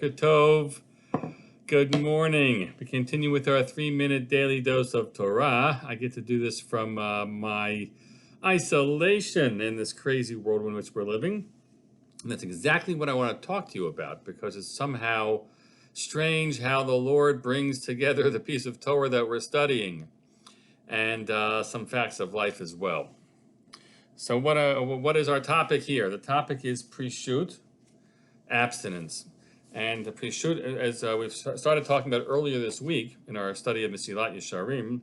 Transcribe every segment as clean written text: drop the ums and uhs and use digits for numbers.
Boker Tov. Good morning. We continue with our 3-minute daily dose of Torah. I get to do this from my isolation in this crazy world in which we're living. And that's exactly what I want to talk to you about, because it's somehow strange how the Lord brings together the piece of Torah that we're studying and some facts of life as well. So what is our topic here? The topic is Prishut, abstinence. And the Prishut, as we've started talking about earlier this week in our study of Mesilat Yesharim,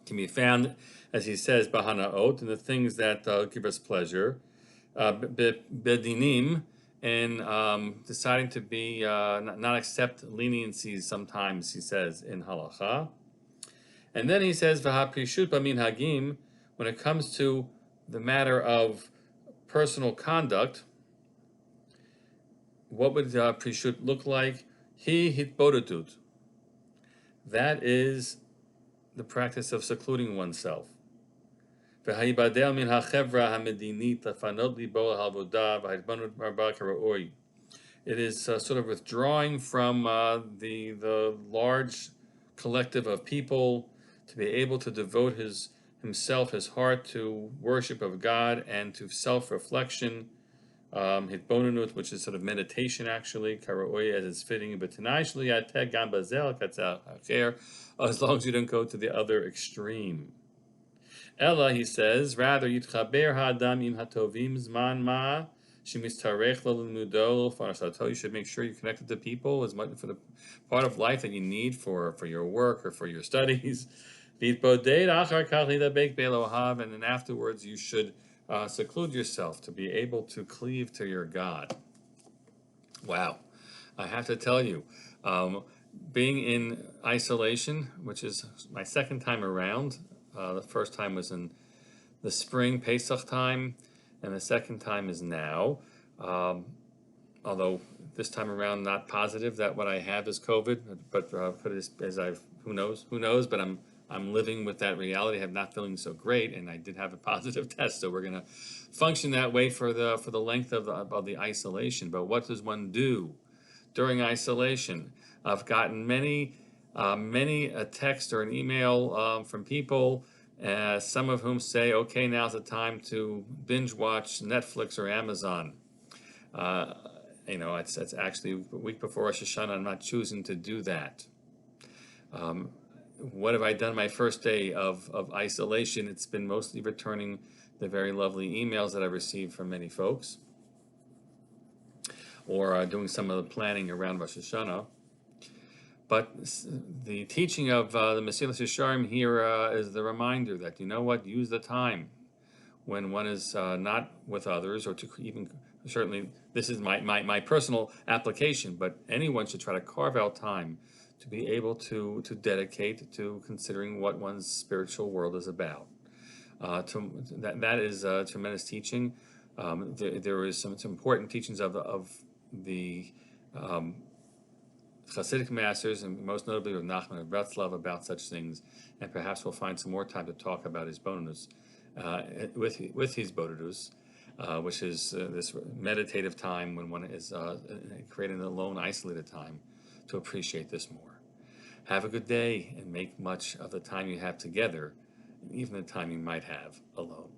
can be found, as he says, Bahanaot, in the things that give us pleasure, Bedinim, and deciding to be not accept leniencies sometimes, he says, in Halacha. And then he says, Vaha Prishut Bamin Hagim, when it comes to the matter of personal conduct, what would Prishut look like? Hitbodedut. That is the practice of secluding oneself. It is sort of withdrawing from the large collective of people to be able to devote himself, his heart, to worship of God and to self-reflection. Hitbonenut, which is sort of meditation, actually, karaoye, as it's fitting, but as long as you don't go to the other extreme. Ella, he says, rather, yitchaber ha'adam im hatovim zman ma shemistarech l'limudo l'farsato. You should make sure you're connected to people as much for the part of life that you need for your work or for your studies. And then afterwards, you should seclude yourself to be able to cleave to your God. Wow. I have to tell you, being in isolation, which is my second time around, the first time was in the spring, Pesach time, and the second time is now. Although this time around, not positive that what I have is COVID, but who knows, but I'm living with that reality. I'm not feeling so great, and I did have a positive test, so we're going to function that way for the length of the isolation. But what does one do during isolation? I've gotten many a text or an email from people, some of whom say, okay, now's the time to binge watch Netflix or Amazon. It's actually a week before Rosh Hashanah. I'm not choosing to do that. What have I done my first day of isolation? It's been mostly returning the very lovely emails that I've received from many folks, or doing some of the planning around Rosh Hashanah. But the teaching of the Mesilat Yesharim here is the reminder that, you know what, use the time when one is not with others, or to even, certainly this is my personal application, but anyone should try to carve out time to be able to dedicate to considering what one's spiritual world is about. That is tremendous teaching. There is some important teachings of the Hasidic masters, and most notably of Nachman of Breslov, about such things, and perhaps we'll find some more time to talk about his bonus with his bodidus, which is this meditative time when one is creating an alone, isolated time to appreciate this more. Have a good day and make much of the time you have together, and even the time you might have alone.